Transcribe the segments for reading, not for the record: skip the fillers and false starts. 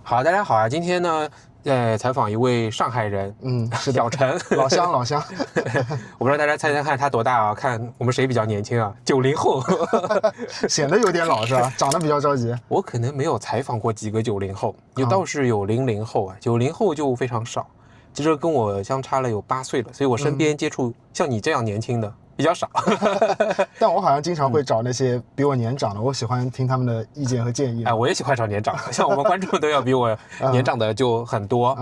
好，大家好啊！今天呢，采访一位上海人，是的，小陈，老乡老乡。我不知道大家猜猜看他多大啊？看我们谁比较年轻啊？90后，显得有点老是吧？长得比较着急。我可能没有采访过几个90后，倒是有00后啊，90后就非常少。其实跟我相差了有8岁了，所以我身边接触像你这样年轻的比较少。但我好像经常会找那些比我年长的，我喜欢听他们的意见和建议。我也喜欢找年长的，像我们观众都要比我年长的就很多。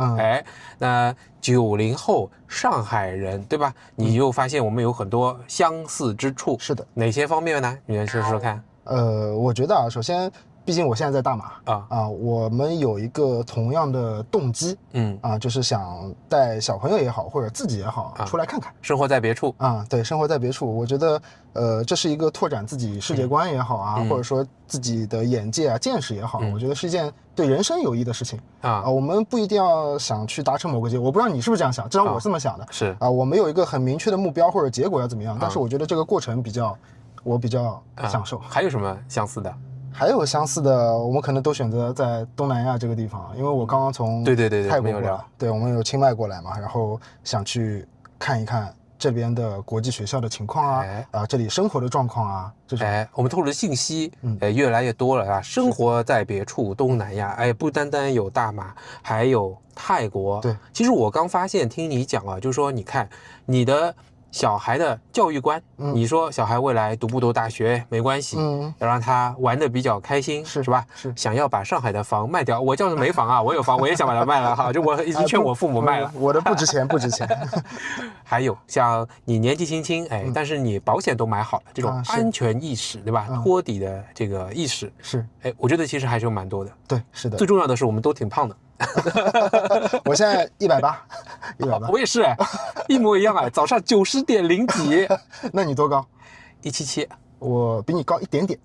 那90后上海人对吧？你又发现我们有很多相似之处。是的，哪些方面呢？你来说说看。我觉得啊，首先，毕竟我现在在大马我们有一个同样的动机，就是想带小朋友也好，或者自己也好，出来看看。生活在别处对，生活在别处，我觉得，这是一个拓展自己世界观也好或者说自己的眼界啊、见识也好，我觉得是一件对人生有益的事情我们不一定要想去达成某个结果，我不知道你是不是这样想，至少我是这么想的。是我没有一个很明确的目标或者结果要怎么样，但是我觉得这个过程我比较享受。还有什么相似的？还有相似的，我们可能都选择在东南亚这个地方，因为我刚刚从泰国过来，对，我们有清迈过来嘛，然后想去看一看这边的国际学校的情况这里生活的状况这种。我们透露的信息越来越多了生活在别处，东南亚，不单单有大马，还有泰国。对，其实我刚发现，听你讲就是说，你看你的小孩的教育观，你说小孩未来读不读大学没关系，要让他玩得比较开心，是吧？是想要把上海的房卖掉，我叫是没房我有房，我也想把它卖了哈，就我已经劝我父母卖了，我的不值钱，不值钱。还有像你年纪轻轻，但是你保险都买好了，这种安全意识，对吧？托底的这个意识是，我觉得其实还是有蛮多的。对，是的。最重要的是，我们都挺胖的。我现在180，我也是一模一样早上90.0几。那你多高？177。我比你高一点点。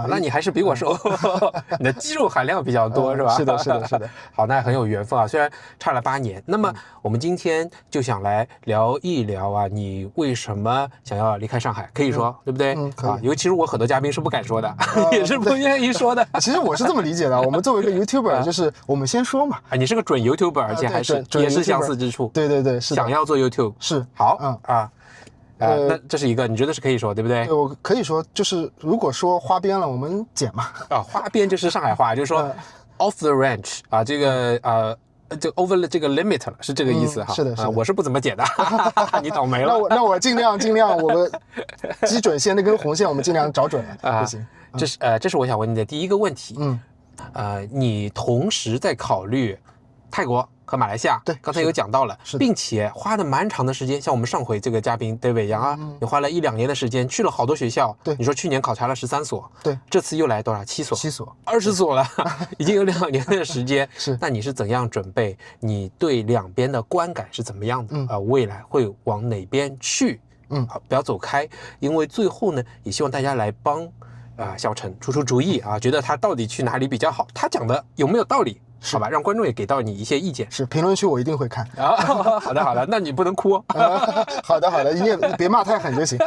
那你还是比我瘦。你的肌肉含量比较多是吧？是的，是的，是的。好，那很有缘分虽然差了8年。那么我们今天就想来聊一聊你为什么想要离开上海？可以说对不对？尤其是我很多嘉宾是不敢说的，也是不愿意说的。其实我是这么理解的，我们作为一个 YouTuber，就是我们先说嘛。你是个准 YouTuber， 而且还是也是相似之处。对对对，是想要做 YouTube 是好那这是一个你觉得是可以说对不对？我可以说，就是如果说花边了，我们剪嘛。花边就是上海话，就是说 off the range 这个就 over 了这个 limit 了，是这个意思哈。是的，是的。我是不怎么剪的，你倒霉了。那我尽量，我们基准线那根红线我们尽量找准了就行。这是我想问你的第一个问题。你同时在考虑泰国和马来西亚，对，刚才有讲到了，并且花了蛮长的时间，像我们上回这个嘉宾 David 杨你花了1-2年的时间，去了好多学校。对，你说去年考察了13所，对，这次又来多少？7所，7所，20所了，已经有2年的时间。是，那你是怎样准备？你对两边的观感是怎么样的？未来会往哪边去？不要走开，因为最后呢，也希望大家来帮小陈出主意觉得他到底去哪里比较好？他讲的有没有道理？好吧，让观众也给到你一些意见。是，评论区我一定会看。好的，那你不能哭。好的，你也别骂太狠就行。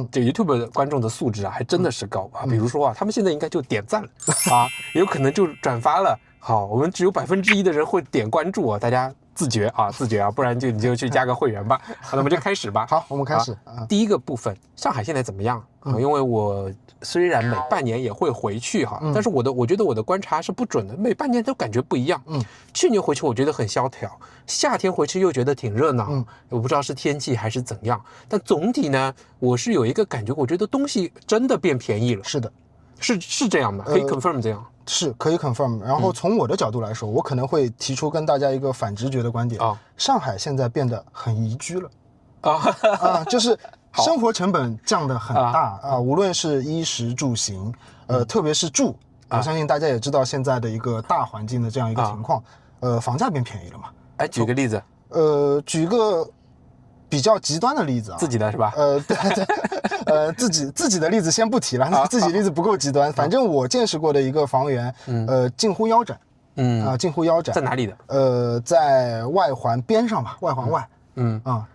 这 YouTube 的观众的素质还真的是高比如说他们现在应该就点赞了有可能就转发了。好，我们只有1%的人会点关注大家自觉不然你就去加个会员吧。好，那我们就开始吧。好，我们开始。第一个部分，上海现在怎么样？因为我虽然每半年也会回去但是我觉得我的观察是不准的，每半年都感觉不一样。去年回去我觉得很萧条，夏天回去又觉得挺热闹。我不知道是天气还是怎样，但总体呢，我是有一个感觉，我觉得东西真的变便宜了。是的，是这样的，可以 confirm 这样。是可以 confirm。然后从我的角度来说，我可能会提出跟大家一个反直觉的观点上海现在变得很宜居了就是生活成本降得很大无论是衣食住行特别是住我相信大家也知道现在的一个大环境的这样一个情况房价变便宜了嘛。举个例子。举个比较极端的例子自己的是吧？对，自己的例子先不提了，自己例子不够极端。反正我见识过的一个房源，近乎腰斩，近乎腰斩。在哪里的？在外环边上吧，外环外。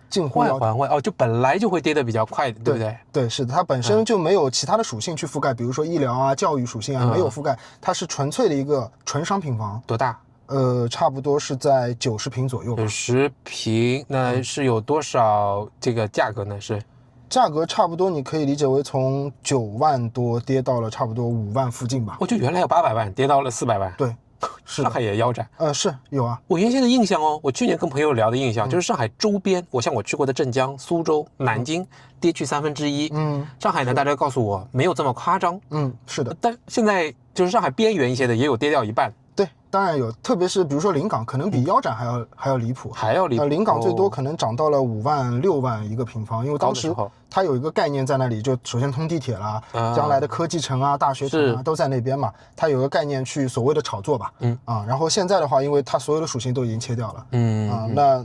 近乎外环会就本来就会跌得比较快，对不对？对，是的，它本身就没有其他的属性去覆盖，比如说医疗啊、教育属性啊，没有覆盖，它是纯粹的一个纯商品房。多大？差不多是在90平左右吧。90平，那是有多少这个价格呢？是价格差不多，你可以理解为从9万多跌到了差不多5万附近吧。就原来有800万，跌到了400万。对。上海也腰斩，是有啊。我原先的印象我去年跟朋友聊的印象就是上海周边，像我去过的镇江、苏州、南京，跌去1/3。上海呢，大家告诉我没有这么夸张。是的。但现在就是上海边缘一些的也有跌掉一半。对，当然有，特别是比如说临港，可能比腰斩还要离谱，还要离谱。临港最多可能涨到了5万、6万一个平方，因为当时它有一个概念在那里，就首先通地铁啦，将来的科技城啊、大学城啊都在那边嘛，它有个概念去所谓的炒作吧。然后现在的话，因为它所有的属性都已经切掉了，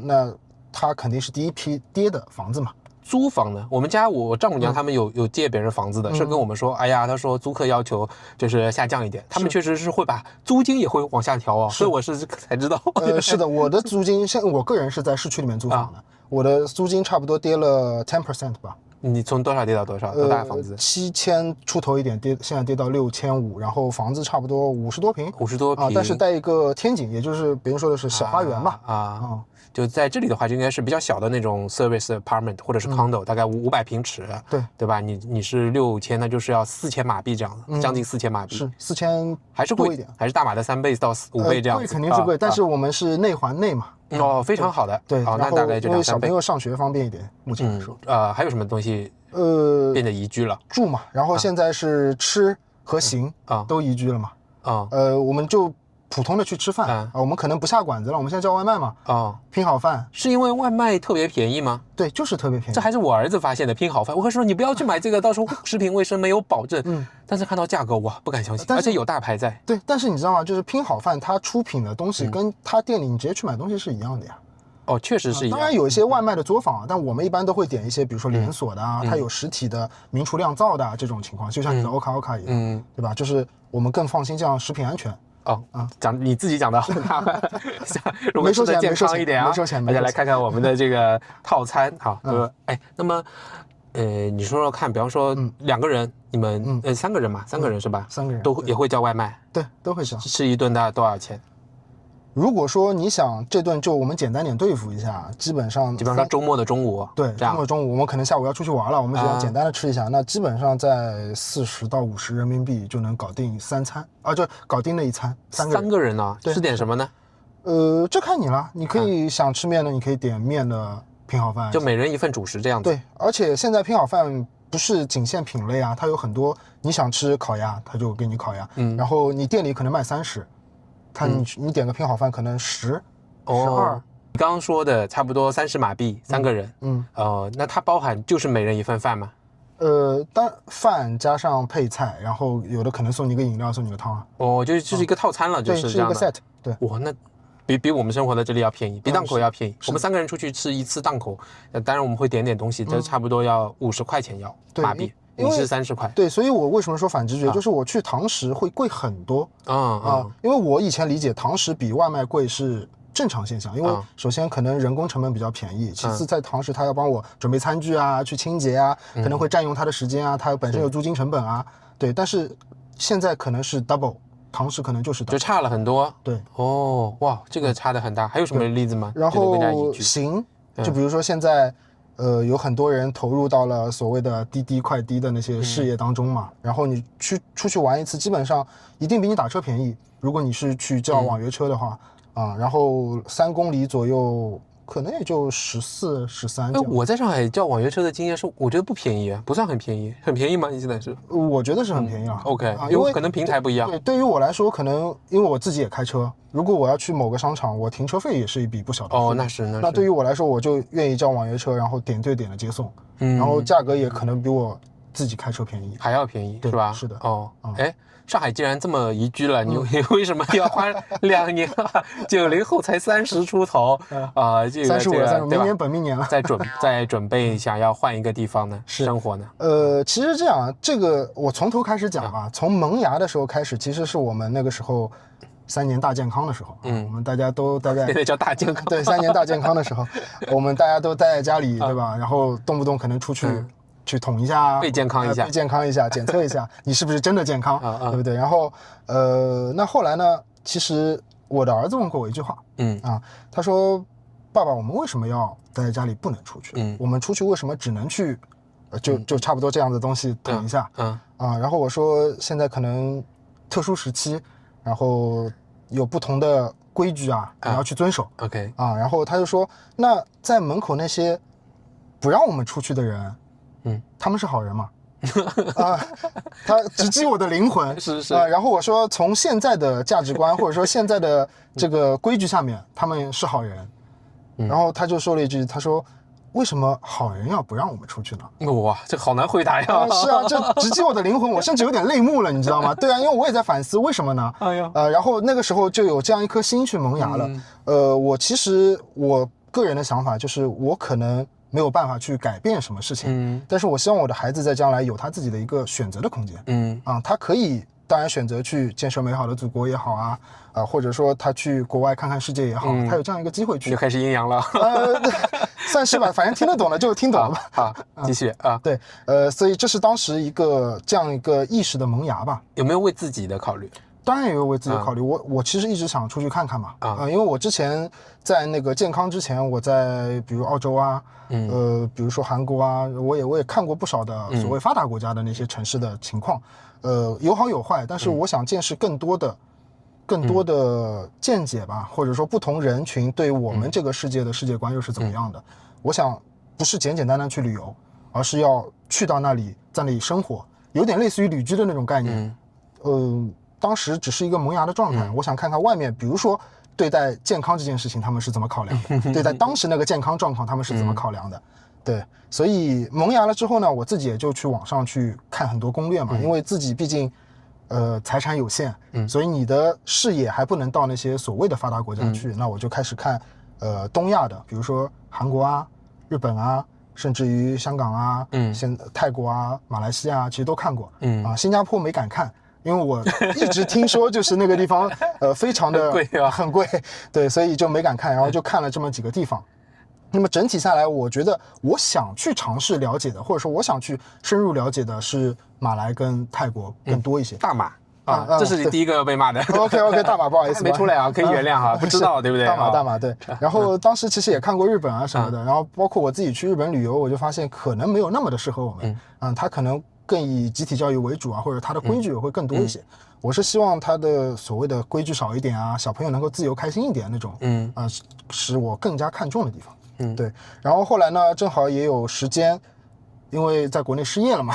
那它肯定是第一批跌的房子嘛。租房呢？我们家我丈母娘他们有借别人房子的，是跟我们说，哎呀，他说租客要求就是下降一点，他们确实是会把租金也会往下调所以我是才知道。是的，我的租金，像我个人是在市区里面租房的，我的租金差不多跌了10% 吧。你从多少跌到多少？多大的房子？7000出头一点，现在跌到6500，然后房子差不多50多平，50多平但是带一个天井，也就是别人说的是小花园嘛。就在这里的话，就应该是比较小的那种 service apartment 或者是 condo，大概500平尺，对吧？你是6000，那就是要4000马币这样的，将近4000马币，是4000还是贵一点，还是大马的3倍到5倍这样子。贵肯定是贵，但是我们是内环内嘛。非常好的。对，那大概就2-3倍。因为小朋友上学方便一点，目前来说。还有什么东西变得宜居了？住嘛，然后现在是吃和行都宜居了嘛。我们就普通的去吃饭我们可能不下馆子了，我们现在叫外卖嘛。拼好饭是因为外卖特别便宜吗？对，就是特别便宜。这还是我儿子发现的，拼好饭。我会说你不要去买这个，到时候食品卫生没有保证。但是看到价格哇，不敢相信，而且有大牌在。对，但是你知道吗？就是拼好饭，它出品的东西跟他店里你直接去买东西是一样的呀。确实是一样。当然有一些外卖的作坊但我们一般都会点一些，比如说连锁的它有实体的明厨亮灶的这种情况，就像你的欧卡一样，对吧？就是我们更放心这样食品安全。你自己讲的，如果吃的健康一点没收钱，大家来看看我们的这个套餐那么你说说看，比方说2个人，你们3个人嘛，3个人是吧？3个人也会叫外卖，对，都会叫。吃一顿大概多少钱？如果说你想这顿就我们简单点对付一下，基本上周末的中午，对，周末中午我们可能下午要出去玩了，我们只要简单的吃一下，那基本上在40到50人民币就能搞定3餐就搞定那一餐。3个人呢？吃点什么呢？这看你了，你可以想吃面的，你可以点面的拼好饭，就每人一份主食这样子。对，而且现在拼好饭不是仅限品类它有很多，你想吃烤鸭，他就给你烤鸭，然后你店里可能卖30。你点个拼好饭可能10、12。你刚刚说的差不多30马币3个人，那它包含就是每人一份饭吗？当饭加上配菜，然后有的可能送你一个饮料，送你个汤就是一个套餐了，就是这样的。对，是一个 set。对，哇，那比我们生活在这里要便宜，比档口要便宜。我们3个人出去吃一次档口，当然我们会点点东西，这差不多要50块钱马币。你是30块。对，所以我为什么说反直觉，就是我去堂食会贵很多因为我以前理解堂食比外卖贵是正常现象，因为首先可能人工成本比较便宜，其次在堂食他要帮我准备餐具去清洁可能会占用他的时间他本身有租金成本对，但是现在可能是 double， 堂食可能就是就差了很多。对，哇，这个差的很大。还有什么例子吗？然后行，就比如说现在有很多人投入到了所谓的滴滴快滴的那些事业当中嘛，然后你出去玩一次，基本上一定比你打车便宜。如果你是去叫网约车的话然后3公里左右可能也就14、13。我在上海叫网约车的经验是，我觉得不便宜不算很便宜。很便宜吗？你现在是？我觉得是很便宜了。OK，因为可能平台不一样。对于我来说，可能因为我自己也开车，如果我要去某个商场，我停车费也是一笔不小的费。那对于我来说，我就愿意叫网约车，然后点对点的接送，然后价格也可能比我自己开车便宜，还要便宜，是吧？是的。上海既然这么宜居了，你为什么要花2年90后才30出头这个35，明年本命年了，在准备想要换一个地方呢？生活呢？其实这样，这个我从头开始讲吧。从萌芽的时候开始，其实是我们那个时候3年大健康的时候，我们大家都待在现在叫大健康，对，3年大健康的时候，我们大家都待在家里，对吧？然后动不动可能出去去捅一下，被健康一下，被健康一下，检测一下你是不是真的健康，对不对？然后那后来呢，其实我的儿子问过我一句话，他说爸爸，我们为什么要待在家里不能出去？我们出去为什么只能去就差不多这样的东西捅一下？然后我说现在可能特殊时期，然后有不同的规矩你要去遵守。OK 然后他就说，那在门口那些不让我们出去的人，他们是好人吗？他直击我的灵魂。是然后我说，从现在的价值观或者说现在的这个规矩下面，他们是好人。然后他就说了一句，他说，为什么好人要不让我们出去呢？哇，这好难回答呀！是啊，这直击我的灵魂，我甚至有点泪目了，你知道吗？对啊，因为我也在反思为什么呢？然后那个时候就有这样一颗心去萌芽了。我其实我个人的想法就是，我可能没有办法去改变什么事情，但是我希望我的孩子在将来有他自己的一个选择的空间。他可以当然选择去建设美好的祖国也好或者说他去国外看看世界也好，他有这样一个机会去。就开始阴阳了。算是吧，反正听得懂了就听懂了吧。好，继续对，所以这是当时这样一个意识的萌芽吧。有没有为自己的考虑？当然也有为自己考虑。我其实一直想出去看看嘛。因为我之前在那个健康之前，我在比如澳洲比如说韩国我也看过不少的所谓发达国家的那些城市的情况。有好有坏，但是我想见识更多的见解吧，或者说不同人群对我们这个世界的世界观又是怎么样的。我想不是简简单单去旅游，而是要去到那里，在那里生活，有点类似于旅居的那种概念。当时只是一个萌芽的状态，我想看看外面，比如说对待健康这件事情他们是怎么考量的，对待当时那个健康状况他们是怎么考量的。对，所以萌芽了之后呢，我自己也就去网上去看很多攻略嘛，因为自己毕竟财产有限，所以你的视野还不能到那些所谓的发达国家去，那我就开始看东亚的，比如说韩国日本甚至于香港泰国马来西亚其实都看过。新加坡没敢看，因为我一直听说就是那个地方非常的很贵，对，所以就没敢看，然后就看了这么几个地方。那么整体下来，我觉得我想去尝试了解的，或者说我想去深入了解的是马来跟泰国更多一些。大马这是你第一个被骂的。OK， 大马不好意思，没出来可以原谅不知道对不对？大马对。然后当时其实也看过日本什么的，然后包括我自己去日本旅游，我就发现可能没有那么的适合我们。它可能更以集体教育为主或者它的规矩也会更多一些。我是希望它的所谓的规矩少一点小朋友能够自由开心一点那种，是我更加看重的地方。对。然后后来呢，正好也有时间，因为在国内失业了嘛，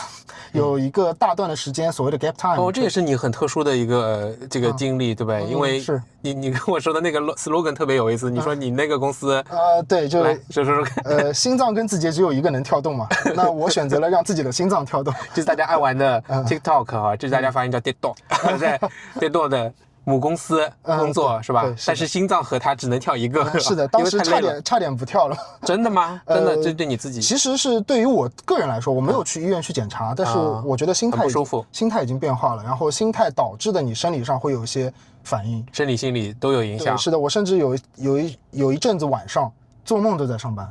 有一个大段的时间，所谓的 gap time。这也是你很特殊的一个这个经历，对吧？因为是你跟我说的那个 slogan 特别有意思，你说你那个公司对，就说说看。心脏跟字节只有一个能跳动嘛，那我选择了让自己的心脏跳动。就是大家爱玩的 TikTok 这是大家发音叫 TikTok， 在 TikTok 的母公司工作是吧？但是心脏和它只能跳一个。是的，当时差点不跳了。真的吗？真的，这对你自己？其实是对于我个人来说，我没有去医院去检查，但是我觉得心态不舒服，心态已经变化了，然后心态导致的你生理上会有一些反应，生理心理都有影响。是的，我甚至有一阵子晚上做梦都在上班。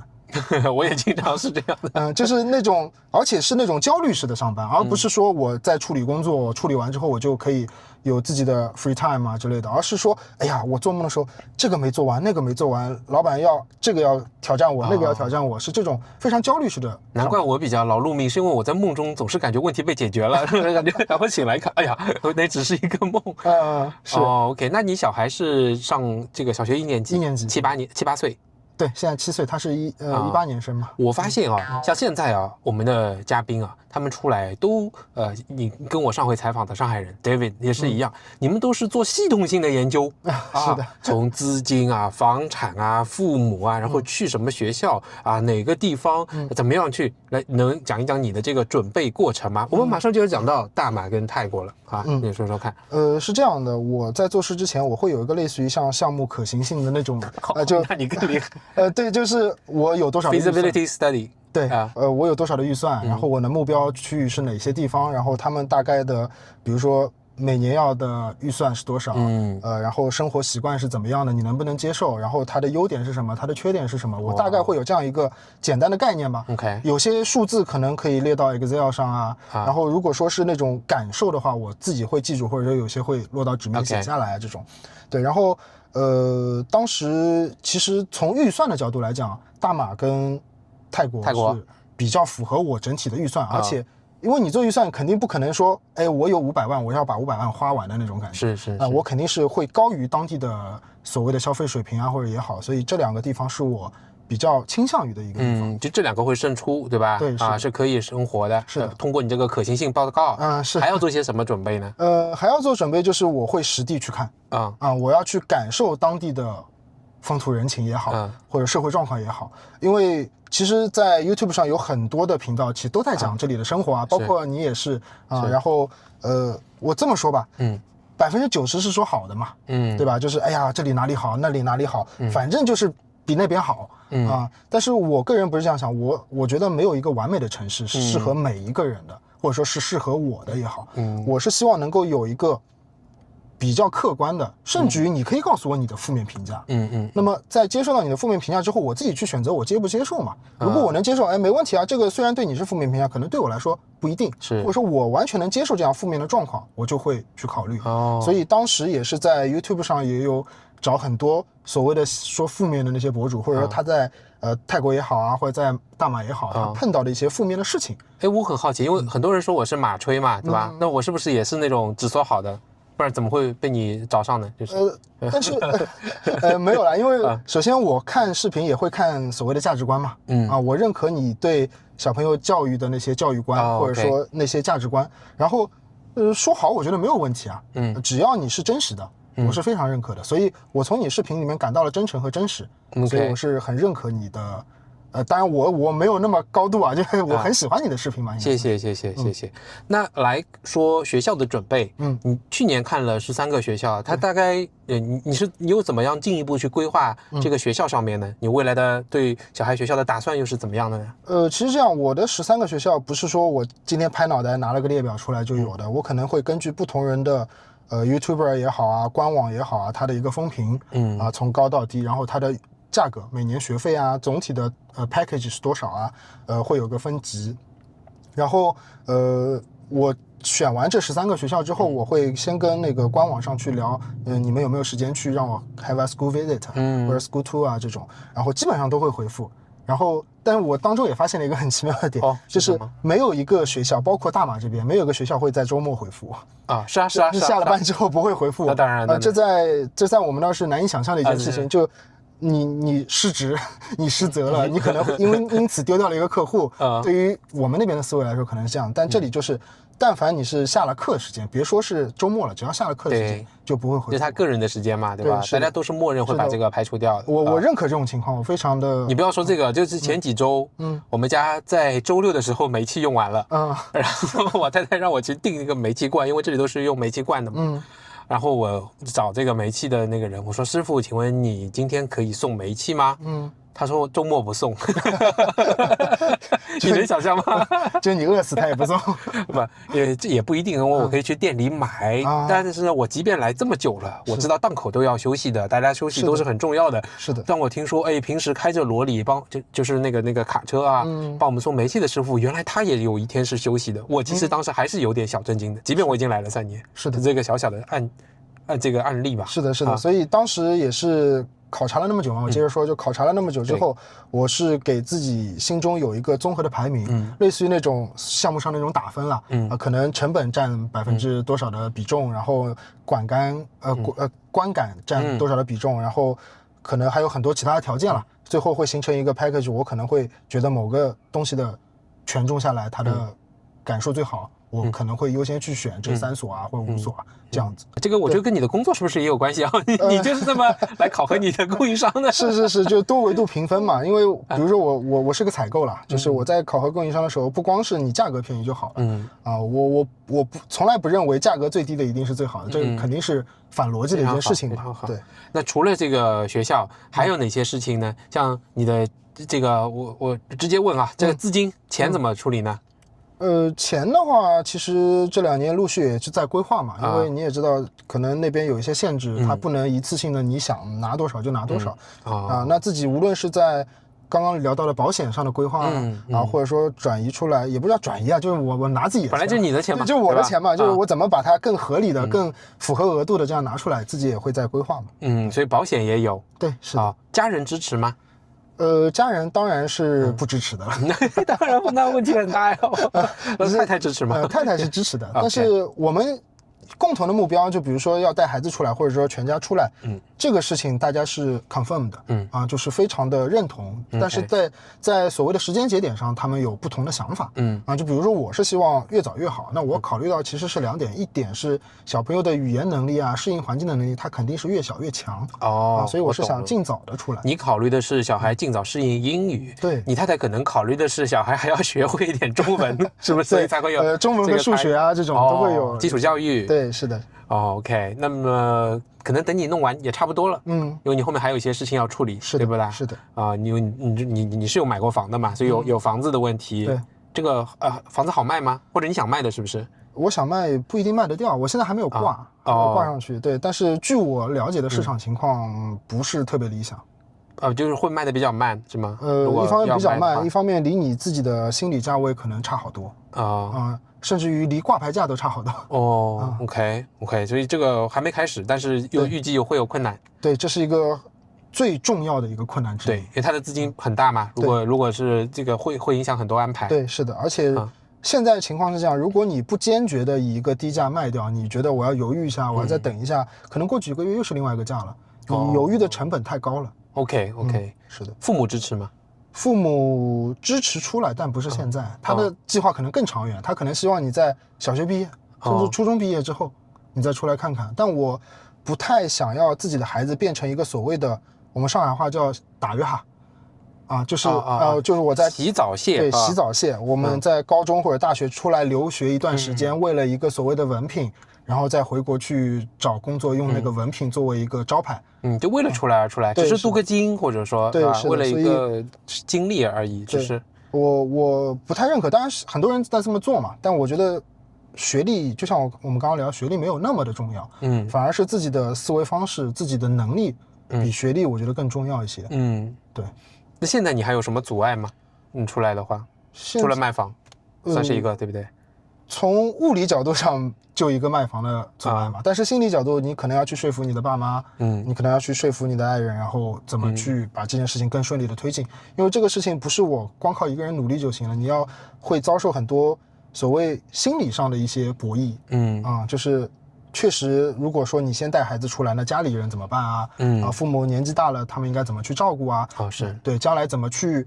我也经常是这样的。就是那种，而且是那种焦虑式的上班，而不是说我在处理工作，处理完之后我就可以有自己的 free time 之类的，而是说，哎呀，我做梦的时候这个没做完，那个没做完，老板这个要挑战我，那个要挑战我，是这种非常焦虑式的。难怪我比较劳碌命，是因为我在梦中总是感觉问题被解决了，感觉然后醒来看，哎呀，那只是一个梦。是。OK， 那你小孩是上这个小学1年级，7、8岁。对，现在7岁，他是18年生嘛。我发现像现在我们的嘉宾他们出来都你跟我上回采访的上海人 David 也是一样，你们都是做系统性的研究是的，从资金房产父母然后去什么学校哪个地方怎么样去来，能讲一讲你的这个准备过程吗？我们马上就要讲到大马跟泰国了你说说看。是这样的，我在做事之前，我会有一个类似于像项目可行性的那种那你更厉害。对，就是我有多少 feasibility study。对，我有多少的预算，然后我的目标区域是哪些地方，然后他们大概的，比如说每年要的预算是多少，然后生活习惯是怎么样的，你能不能接受，然后它的优点是什么，它的缺点是什么，我大概会有这样一个简单的概念吧。OK， 有些数字可能可以列到 Excel 上啊，然后如果说是那种感受的话，我自己会记住，或者说有些会落到纸面写下来这种。对，然后当时其实从预算的角度来讲，大马跟泰国是比较符合我整体的预算，而且因为你做预算肯定不可能说，哎，我有500万，我要把500万花完的那种感觉。是我肯定是会高于当地的所谓的消费水平啊，或者也好，所以这2个地方是我比较倾向于的一个地方。就这2个会胜出，对吧？对，是可以生活的。是的，通过你这个可行性报告，是。还要做些什么准备呢？还要做准备就是我会实地去看我要去感受当地的风土人情也好，或者社会状况也好，因为其实在 YouTube 上有很多的频道其实都在讲这里的生活包括你也是然后我这么说吧，90%是说好的嘛，对吧？就是哎呀这里哪里好，那里哪里好，反正就是比那边好但是我个人不是这样想，我觉得没有一个完美的城市是适合每一个人的，或者说是适合我的也好，我是希望能够有一个比较客观的，甚至于你可以告诉我你的负面评价，那么在接受到你的负面评价之后，我自己去选择我接不接受嘛。如果我能接受，哎，没问题啊，这个虽然对你是负面评价，可能对我来说不一定，或者说我完全能接受这样负面的状况，我就会去考虑。所以当时也是在 YouTube 上也有找很多所谓的说负面的那些博主，或者说他在泰国也好啊，或者在大马也好，他碰到的一些负面的事情。哎，我很好奇，因为很多人说我是马吹嘛，对吧？那我是不是也是那种只说好的？不然怎么会被你找上呢？但是没有啦，因为首先我看视频也会看所谓的价值观嘛，我认可你对小朋友教育的那些教育观，或者说那些价值观，然后说好我觉得没有问题啊，只要你是真实的，我是非常认可的，所以我从你视频里面感到了真诚和真实，所以我是很认可你的。当然我没有那么高度就是我很喜欢你的视频嘛。谢谢。那来说学校的准备，你去年看了13个学校，它大概你有怎么样进一步去规划这个学校上面呢？你未来的对小孩学校的打算又是怎么样的呢？其实这样，我的13个学校不是说我今天拍脑袋拿了个列表出来就有的，我可能会根据不同人的YouTuber 也好啊，官网也好啊，它的一个风评，从高到低，然后它的价格，每年学费啊，总体的package 是多少啊？会有个分级。然后我选完这13个学校之后，我会先跟那个官网上去聊，你们有没有时间去让我 have a school visit，或者 school tour 啊这种，然后基本上都会回复。然后，但是我当中也发现了一个很奇妙的点，就是没有一个学校，包括大马这边，没有一个学校会在周末回复是啊，下了班之后不会回复那当然这在我们那儿是难以想象的一件事情，就。你失职，你失责了，你可能会因此丢掉了一个客户。对于我们那边的思维来说可能是这样，但这里就是但凡你是下了课时间，别说是周末了，只要下了课的时间就不会回复。这是他个人的时间嘛，对吧？大家都是默认会把这个排除掉的。我认可这种情况，我非常的。你不要说这个，就是前几周，我们家在周6的时候煤气用完了，然后我太太让我去订一个煤气罐，因为这里都是用煤气罐的嘛。然后我找这个煤气的那个人，我说师傅，请问你今天可以送煤气吗？他说周末不送。你能想象吗？就你饿死他也不送。不，也不一定，因为我可以去店里买。但是呢，我即便来这么久了，我知道档口都要休息的，大家休息都是很重要的。是的。当我听说，平时开着罗里就是那个卡车啊，帮我们送煤气的师傅，原来他也有一天是休息的。我其实当时还是有点小震惊的，即便我已经来了3年。是的。这个小小的这个案例吧。是的。所以当时也是。考察了那么久嘛，我接着说，就考察了那么久之后，我是给自己心中有一个综合的排名，类似于那种项目上那种打分了，可能成本占%多少的比重，然后观感占多少的比重，然后可能还有很多其他的条件了，最后会形成一个 package， 我可能会觉得某个东西的权重下来，它的感受最好。我可能会优先去选这3所啊，或者5所啊，这样子。这个我觉得跟你的工作是不是也有关系啊？你就是这么来考核你的供应商的？是，就多维度评分嘛。因为比如说我是个采购啦，就是我在考核供应商的时候，不光是你价格便宜就好了。我从来不认为价格最低的一定是最好的，这个肯定是反逻辑的一件事情嘛。对。那除了这个学校，还有哪些事情呢？像你的这个，我直接问啊，这个资金钱怎么处理呢？钱的话，其实这2年陆续也是在规划嘛，因为你也知道，可能那边有一些限制，它不能一次性的你想拿多少就拿多少那自己无论是在刚刚聊到的保险上的规划或者说转移出来，也不叫转移啊，就是我拿自己的钱，本来就是你的钱嘛，就我的钱嘛，就是我怎么把它更合理的、更符合额度的这样拿出来，自己也会在规划嘛。所以保险也有，对，是的。家人支持吗？家人当然是不支持的了。当然，那问题很大呀。太太支持吗？太太是支持的，但是我们共同的目标，就比如说要带孩子出来，或者说全家出来，这个事情大家是 confirm 的，就是非常的认同。但是在所谓的时间节点上，他们有不同的想法，就比如说我是希望越早越好，那我考虑到其实是2点，一点是小朋友的语言能力啊，适应环境的能力，他肯定是越小越强所以我是想尽早的出来。你考虑的是小孩尽早适应英语，对，你太太可能考虑的是小孩还要学会一点中文，是不是？所以才会有中文和数学啊这种都会有基础教育。对，是的。OK， 那么可能等你弄完也差不多了，因为你后面还有一些事情要处理，对不对？是的。你是有买过房的嘛，所以有房子的问题。对，这个房子好卖吗？或者你想卖的是不是？我想卖不一定卖得掉，我现在还没有挂，挂上去。对，但是据我了解的市场情况不是特别理想。就是会卖的比较慢，是吗？一方面比较慢，一方面离你自己的心理价位可能差好多甚至于离挂牌价都差好多。OK， 所以这个还没开始，但是预计会有困难。对，这是一个最重要的一个困难之一。对，因为它的资金很大嘛，如果是这个会影响很多安排。对，是的，而且现在情况是这样，如果你不坚决的以一个低价卖掉，你觉得我要犹豫一下，我要再等一下，可能过几个月又是另外一个价了。你犹豫的成本太高了。OK，是的。父母支持吗？父母支持出来，但不是现在，他的计划可能更长远，他可能希望你在小学毕业，甚至初中毕业之后，你再出来看看。但我不太想要自己的孩子变成一个所谓的我们上海话叫打约哈就是我在洗澡蟹，对，洗澡蟹。我们在高中或者大学出来留学一段时间，为了一个所谓的文凭，然后再回国去找工作，用那个文凭作为一个招牌。就为了出来而出来，只是镀个金，或者说为了一个经历而已。只是我不太认可，当然很多人在这么做嘛，但我觉得学历就像我们刚刚聊，学历没有那么的重要，反而是自己的思维方式、自己的能力比学历我觉得更重要一些。对。那现在你还有什么阻碍吗？你出来的话，除了卖房，算是一个，对不对？从物理角度上就一个卖房的阻碍嘛，但是心理角度你可能要去说服你的爸妈，你可能要去说服你的爱人，然后怎么去把这件事情更顺利的推进，因为这个事情不是我光靠一个人努力就行了，你要会遭受很多所谓心理上的一些博弈，就是确实如果说你先带孩子出来，那家里人怎么办啊？父母年纪大了，他们应该怎么去照顾啊？是对，将来怎么去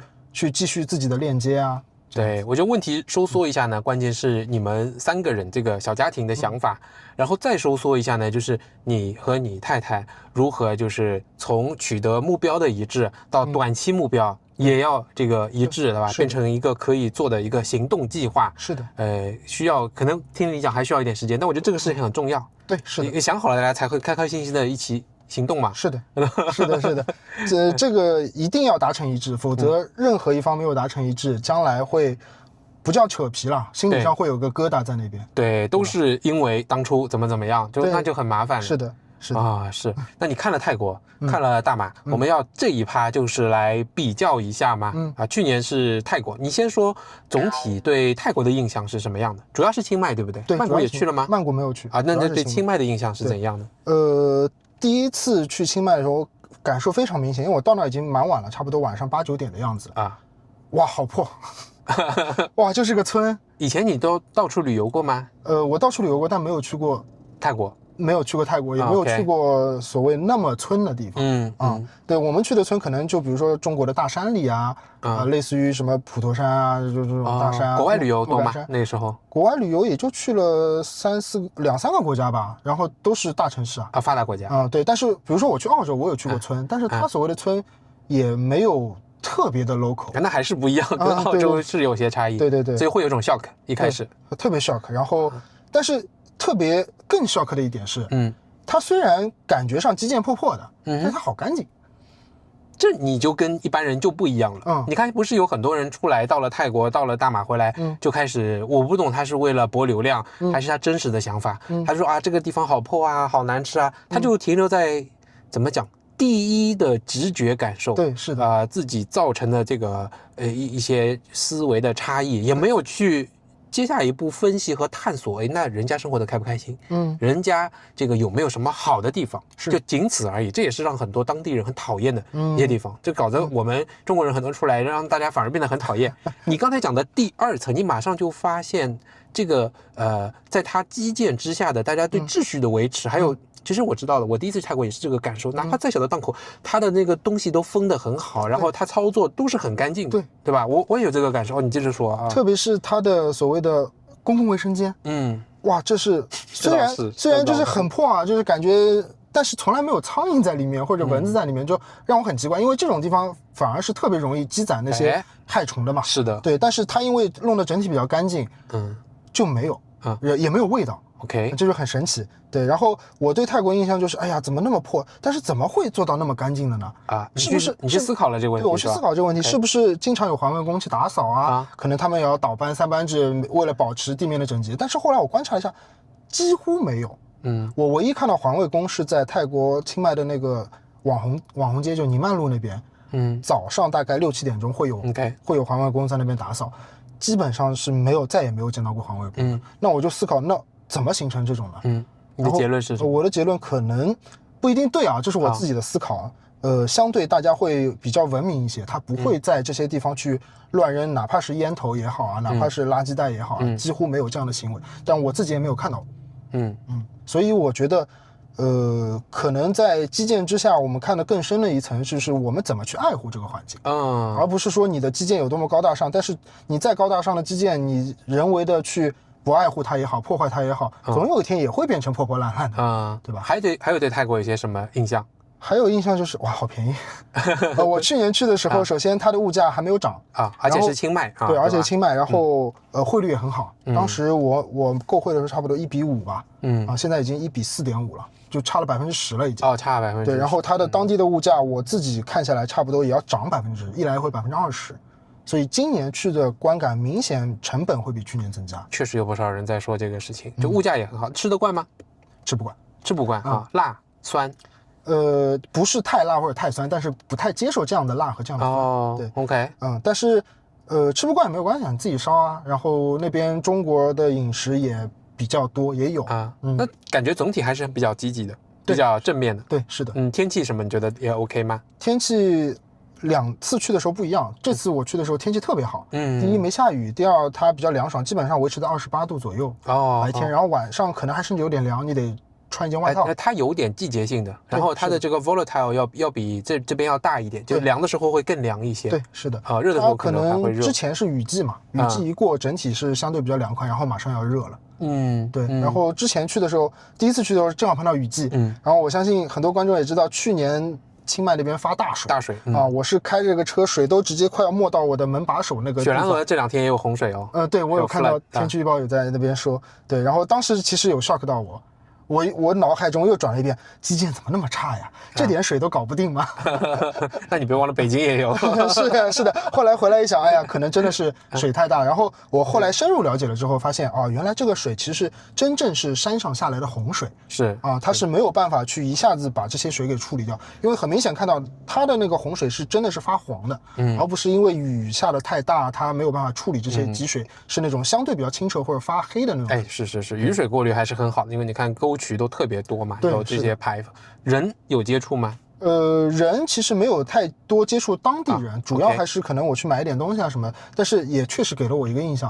继续自己的链接啊？对，我觉得问题收缩一下呢，关键是你们3个人这个小家庭的想法，然后再收缩一下呢，就是你和你太太如何就是从取得目标的一致到短期目标也要这个一致，对吧？变成一个可以做的一个行动计划。是的，需要可能听你讲还需要一点时间，但我觉得这个事情很重要。对，是的，你想好了，大家才会开开心心的一起行动嘛。是的，是的，是的，这个一定要达成一致，否则任何一方没有达成一致，将来会不叫扯皮了，心理上会有个疙瘩在那边。对，都是因为当初怎么样，那就很麻烦了。是的，是的是。那你看了泰国，看了大马，我们要这一趴就是来比较一下吗？去年是泰国，你先说总体对泰国的印象是什么样的？主要是清迈，对不对？对，曼谷也去了吗？曼谷没有去那对清迈的印象是怎样的？第一次去清迈的时候，感受非常明显，因为我到那已经蛮晚了，差不多晚上8、9点的样子哇，好破哇，就是个村。以前你都到处旅游过吗？我到处旅游过，但没有去过泰国。没有去过泰国，也没有去过所谓那么村的地方。对，我们去的村可能就比如说中国的大山里类似于什么普陀山啊，就这种大山。国外旅游多吗？那个时候国外旅游也就去了2、3个国家吧，然后都是大城市发达国家对。但是比如说我去澳洲，我有去过村，但是他所谓的村也没有特别的 local，那还是不一样，跟澳洲是有些差异。对，所以会有种 shock， 一开始特别 shock， 然后但是特别更 shock 的一点是，它虽然感觉上基建破破的，但是它好干净。这你就跟一般人就不一样了。你看不是有很多人出来到了泰国，到了大马回来，就开始我不懂他是为了博流量，还是他真实的想法。他说啊这个地方好破啊，好难吃啊，他就停留在怎么讲？第一的直觉感受，对，是的，自己造成的这个一些思维的差异，也没有去接下一步分析和探索，那人家生活的开不开心？人家这个有没有什么好的地方？就仅此而已。这也是让很多当地人很讨厌的一些地方，就搞得我们中国人很多出来，让大家反而变得很讨厌。你刚才讲的第二层，你马上就发现这个在它基建之下的大家对秩序的维持，还有。其实我知道了，我第一次去泰国也是这个感受，哪怕再小的档口，它的那个东西都封得很好，然后它操作都是很干净，对吧？我也有这个感受，你接着说啊。特别是它的所谓的公共卫生间，哇，这是虽然就是很破啊，就是感觉，但是从来没有苍蝇在里面或者蚊子在里面，就让我很奇怪，因为这种地方反而是特别容易积攒那些害虫的嘛。是的，对，但是它因为弄得整体比较干净，就没有也没有味道。OK， 这就很神奇。对，然后我对泰国印象就是，哎呀，怎么那么破？但是怎么会做到那么干净的呢？是不是你去思考了这个问题？对，我去思考这个问题，是不是经常有环卫工去打扫啊？可能他们也要倒班3班制，为了保持地面的整洁。但是后来我观察一下，几乎没有。我唯一看到环卫工是在泰国清迈的那个网红街，就尼曼路那边。早上大概6、7点钟会有环卫工在那边打扫，基本上是再也没有见到过环卫工。那我就思考，那怎么形成这种呢？你的结论是什么？我的结论可能不一定对啊，这是我自己的思考。相对大家会比较文明一些，他不会在这些地方去乱扔，哪怕是烟头也好啊，哪怕是垃圾袋也好啊，几乎没有这样的行为。但我自己也没有看到。所以我觉得，可能在基建之下，我们看得更深的一层就是我们怎么去爱护这个环境，而不是说你的基建有多么高大上，但是你再高大上的基建，你人为的去不爱护它也好，破坏它也好，总有一天也会变成破破烂烂的，对吧？还有对泰国有些什么印象？还有印象就是哇，好便宜！我去年去的时候，首先它的物价还没有涨而且是清迈对，而且清迈，然后汇率也很好。当时我购汇的时候差不多1比5吧，现在已经1比4.5了，就差了10%了已经。差了10%。对，然后它的当地的物价我自己看下来差不多也要涨10%，一来回20%。所以今年去的观感明显成本会比去年增加。确实有不少人在说这个事情，就物价也很好，吃得惯吗？吃不惯，吃不惯辣酸。不是太辣或者太酸，但是不太接受这样的辣和这样的酸。对 ，OK， 但是吃不惯也没有关系，你自己烧啊。然后那边中国的饮食也比较多，也有那感觉总体还是比较积极的，比较正面的。对，是的。天气什么你觉得也 OK 吗？天气2次去的时候不一样，这次我去的时候天气特别好，第一没下雨，第二它比较凉爽，基本上维持在28度左右白天，然后晚上可能还甚至有点凉，你得穿一件外套。它有点季节性的，然后它的这个 volatile 要比这边要大一点，就凉的时候会更凉一些。对，是的。热的时候可能还会热。之前是雨季嘛，雨季一过，整体是相对比较凉快，然后马上要热了。对。然后之前去的时候，第一次去的时候正好碰到雨季，然后我相信很多观众也知道，去年清迈那边发大水我是开这个车，水都直接快要没到我的门把手那个地方。雪兰莪这2天也有洪水哦。对，我有看到天气预报有在那边说。对，然后当时其实有 shock 到我脑海中又转了一遍，基建怎么那么差呀？这点水都搞不定吗？那你别忘了北京也有。是的。后来回来一想，哎呀，可能真的是水太大。然后我后来深入了解了之后，发现原来这个水其实真正是山上下来的洪水，它是没有办法去一下子把这些水给处理掉，因为很明显看到它的那个洪水是真的是发黄的，而不是因为雨下的太大，它没有办法处理这些积水，是那种相对比较清澈或者发黑的那种。是，雨水过滤还是很好的，因为你看沟渠都特别多嘛，有这些排放。人有接触吗？人其实没有太多接触当地人，主要还是可能我去买一点东西啊什么，但是也确实给了我一个印象。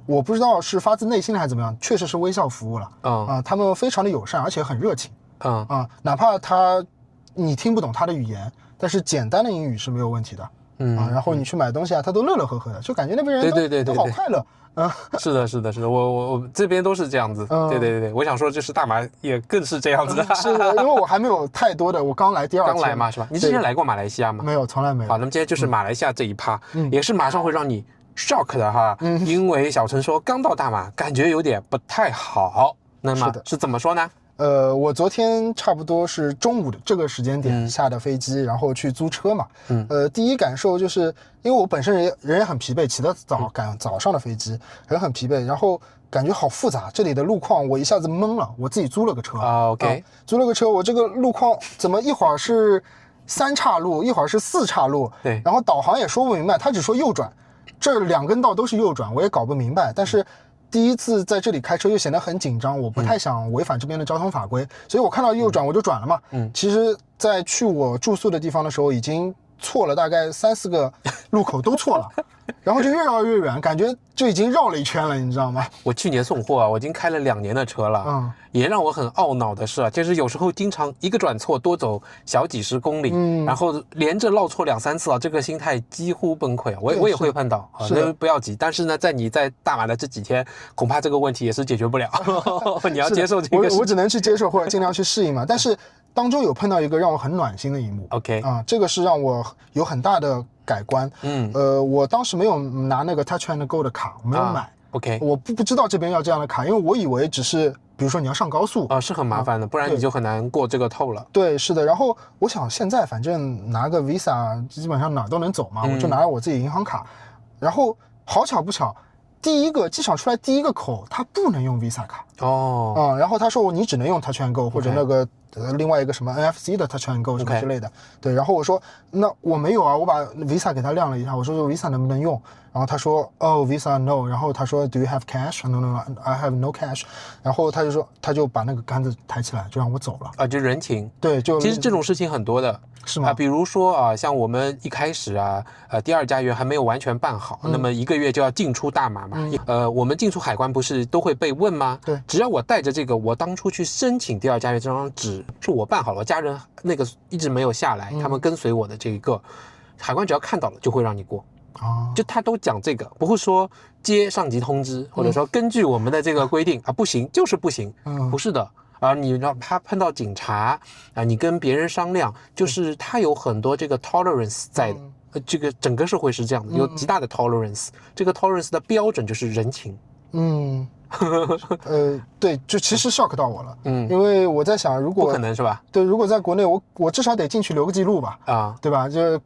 我不知道是发自内心的还是怎么样，确实是微笑服务了。他们非常的友善，而且很热情。哪怕你听不懂他的语言，但是简单的英语是没有问题的。然后你去买东西他都乐乐呵呵的，就感觉那边人都好快乐。是的，我这边都是这样子。对，我想说就是大马也更是这样子的。是的，因为我还没有太多的，我刚来第2天。刚来嘛是吧？你之前来过马来西亚吗？没有，从来没有。好，那么今天就是马来西亚这一趴，也是马上会让你 shock 的哈。因为小陈说刚到大马，感觉有点不太好。那么是怎么说呢？我昨天差不多是中午的这个时间点下的飞机，然后去租车嘛。第一感受就是因为我本身人也很疲惫，起得早，赶早上的飞机，人很疲惫，然后感觉好复杂，这里的路况我一下子懵了。我自己租了个车OK，租了个车，我这个路况怎么一会儿是3岔路，一会儿是4岔路，对，然后导航也说不明白，他只说右转，这2根道都是右转，我也搞不明白。但是第一次在这里开车又显得很紧张，我不太想违反这边的交通法规，所以我看到右转我就转了嘛。其实在去我住宿的地方的时候已经错了大概3、4个路口都错了，然后就越绕越远，感觉就已经绕了一圈了，你知道吗？我去年送货啊，我已经开了2年的车了，也让我很懊恼的是啊，就是有时候经常一个转错多走小几十公里，然后连着绕错2、3次啊，这个心态几乎崩溃啊。我也会碰到啊，那不要急，但是呢，你在大马的这几天，恐怕这个问题也是解决不了，你要接受这个。我只能去接受或者尽量去适应嘛，但是当中有碰到一个让我很暖心的一幕 ，OK 啊，这个是让我有很大的改观。我当时没有拿那个 Touch and Go 的卡，我没有买。OK， 我不知道这边要这样的卡，因为我以为只是比如说你要上高速是很麻烦的，不然你就很难过这个透了。对，是的。然后我想现在反正拿个 Visa 基本上哪都能走嘛，我就拿我自己银行卡。然后好巧不巧，机场出来第一个口它不能用 Visa 卡然后他说你只能用 Touch and Go 或者那个另外一个什么 NFC 的 Touch and Go 什么之类的。对，然后我说那我没有啊，我把 Visa 给他亮了一下，我说这 Visa 能不能用？然后他说Visa no， 然后他说 Do you have cash？ No I have no cash。然后他就把那个杆子抬起来，就让我走了啊，就人情。对，其实这种事情很多的。是吗？比如说啊，像我们一开始啊，第2家园还没有完全办好，那么1个月就要进出大马嘛。我们进出海关不是都会被问吗？对，只要我带着这个，我当初去申请第2家园这张纸，是我办好了，家人那个一直没有下来，他们跟随我的这一个，海关只要看到了就会让你过。就他都讲这个，不会说接上级通知，或者说根据我们的这个规定不行就是不行，不是的。你让他碰到警察你跟别人商量，就是他有很多这个 tolerance 在的，这个整个社会是这样的，有极大的 tolerance，这个 tolerance 的标准就是人情。对，就其实 shock 到我了，因为我在想，如果不可能是吧？对，如果在国内，我至少得进去留个记录吧，对吧？就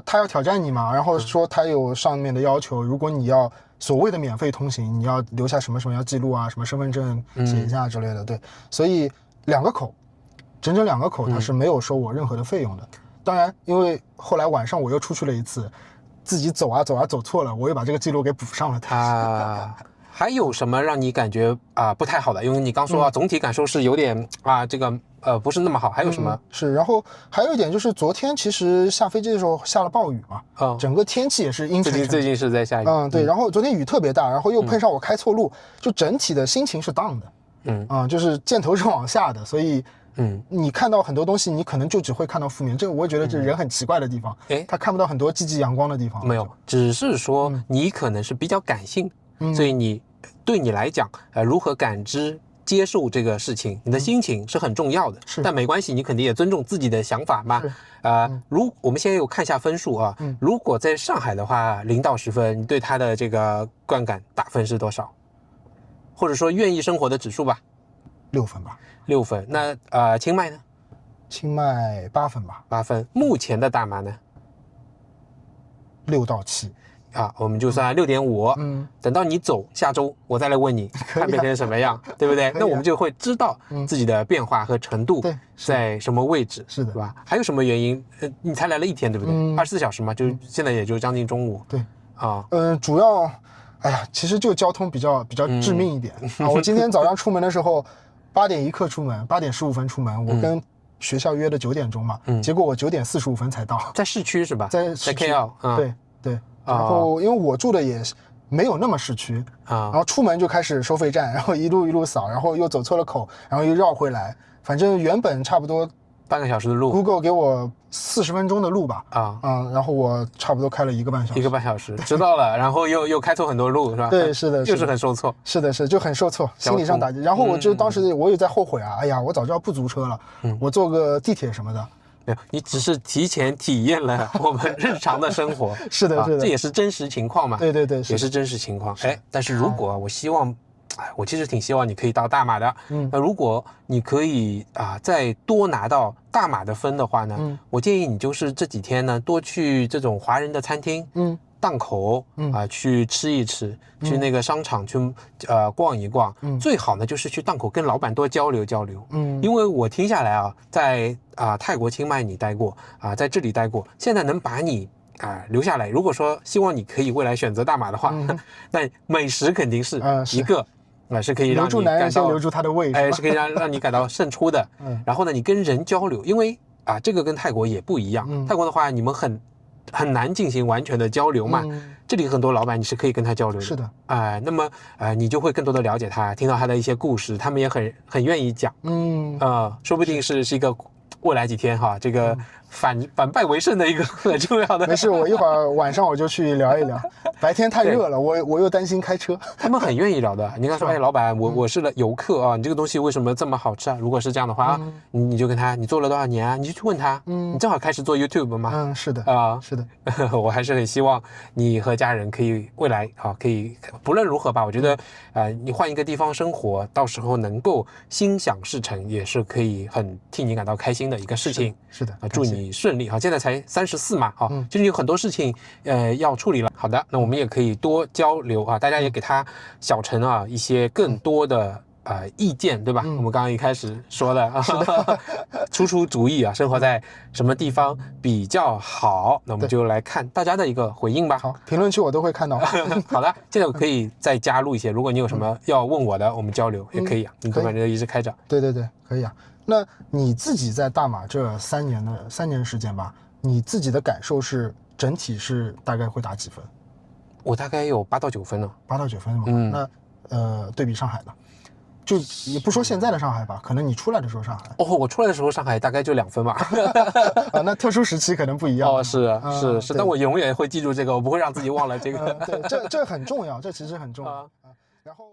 他要挑战你嘛，然后说他有上面的要求，如果你要所谓的免费通行，你要留下什么要记录啊，什么身份证写一下之类的。对，所以整整2个口他是没有收我任何的费用的。当然因为后来晚上我又出去了一次，自己走走错了，我又把这个记录给补上了。还有什么让你感觉不太好的？因为你刚说总体感受是有点这个不是那么好，还有什么？是，然后还有一点就是昨天其实下飞机的时候下了暴雨嘛，整个天气也是阴沉沉。最近是在下雨。对，然后昨天雨特别大，然后又碰上我开错路，就整体的心情是 down 的。就是箭头是往下的，所以你看到很多东西，你可能就只会看到负面。这个我也觉得这人很奇怪的地方，他看不到很多积极阳光的地方。没有，只是说你可能是比较感性，所以对你来讲，如何感知、接受这个事情，你的心情是很重要的。但没关系，你肯定也尊重自己的想法嘛。我们现在有看一下分数啊。如果在上海的话，0到10分，你对他的这个观感打分是多少？或者说愿意生活的指数吧？6分吧。6分。那清迈呢？清迈8分吧。8分。目前的大马呢？6到7。我们就算6.5。等到你走，下周我再来问你看变成什么样，对不对？那我们就会知道自己的变化和程度在什么位置，是的，对吧？还有什么原因？你才来了1天，对不对？24小时嘛，就现在也就将近中午。对主要其实就交通比较致命一点我今天早上出门的时候8点1刻出门，8点15分出门，我跟学校约的9点钟嘛，结果我9点45分才到。在市区是吧？在 KL。对。然后因为我住的也没有那么市区然后出门就开始收费站，然后一路扫，然后又走错了口，然后又绕回来，反正原本差不多半个小时的路 ，Google 给我40分钟的路吧然后我差不多开了1个半小时。1个半小时，知道了，然后又开错很多路是吧？对，是的，就是很受挫。是的，就很受挫，心理上打击。然后我就当时我也在后悔哎呀，我早知道不租车了，我坐个地铁什么的。没有，你只是提前体验了我们日常的生活。是的，这也是真实情况嘛。对，也是真实情况。但是如果我希望我其实挺希望你可以到大马的。那如果你可以再多拿到大马的分的话呢，我建议你就是这几天呢多去这种华人的餐厅，档口去吃一吃，去那个商场去逛一逛，最好呢就是去档口跟老板多交流交流。因为我听下来在泰国清迈你待过在这里待过，现在能把你留下来。如果说希望你可以未来选择大马的话，那美食肯定是一个是可以让你感到留住他的胃，是可以让你感到胜出的。然后呢，你跟人交流，因为这个跟泰国也不一样。泰国的话，你们很难进行完全的交流嘛。这里很多老板你是可以跟他交流的。是的。那么你就会更多的了解他，听到他的一些故事，他们也很愿意讲。说不定是一个未来几天这个反败为胜的一个很重要的。没事，我一会儿晚上我就去聊一聊。白天太热了，我又担心开车。他们很愿意聊的。你跟他说，老板，我是游客你这个东西为什么这么好吃如果是这样的话你就跟他，你做了多少年你就去问他。你正好开始做 YouTube 嘛。是的。是的。我还是很希望你和家人可以未来可以不论如何吧，我觉得你换一个地方生活，到时候能够心想事成，也是可以很替你感到开心的一个事情。是的。祝你顺利现在才34嘛其实有很多事情要处理了。好的，那我们也可以多交流大家也给他小陈一些更多的意见，对吧？我们刚刚一开始说的出主意生活在什么地方比较好，那我们就来看大家的一个回应吧。好，评论区我都会看到。好的，现在我可以再加入一些，如果你有什么要问我的，我们交流也可以你反正一直开着。对，可以那你自己在大马这3年时间吧，你自己的感受是整体是大概会打几分？我大概有8到9分呢。8到9分嘛。那对比上海呢？就也不说现在的上海吧，可能你出来的时候上海。我出来的时候上海大概就2分吧。那特殊时期可能不一样。是，但我永远会记住这个，我不会让自己忘了这个。对，这很重要，这其实很重要。然后。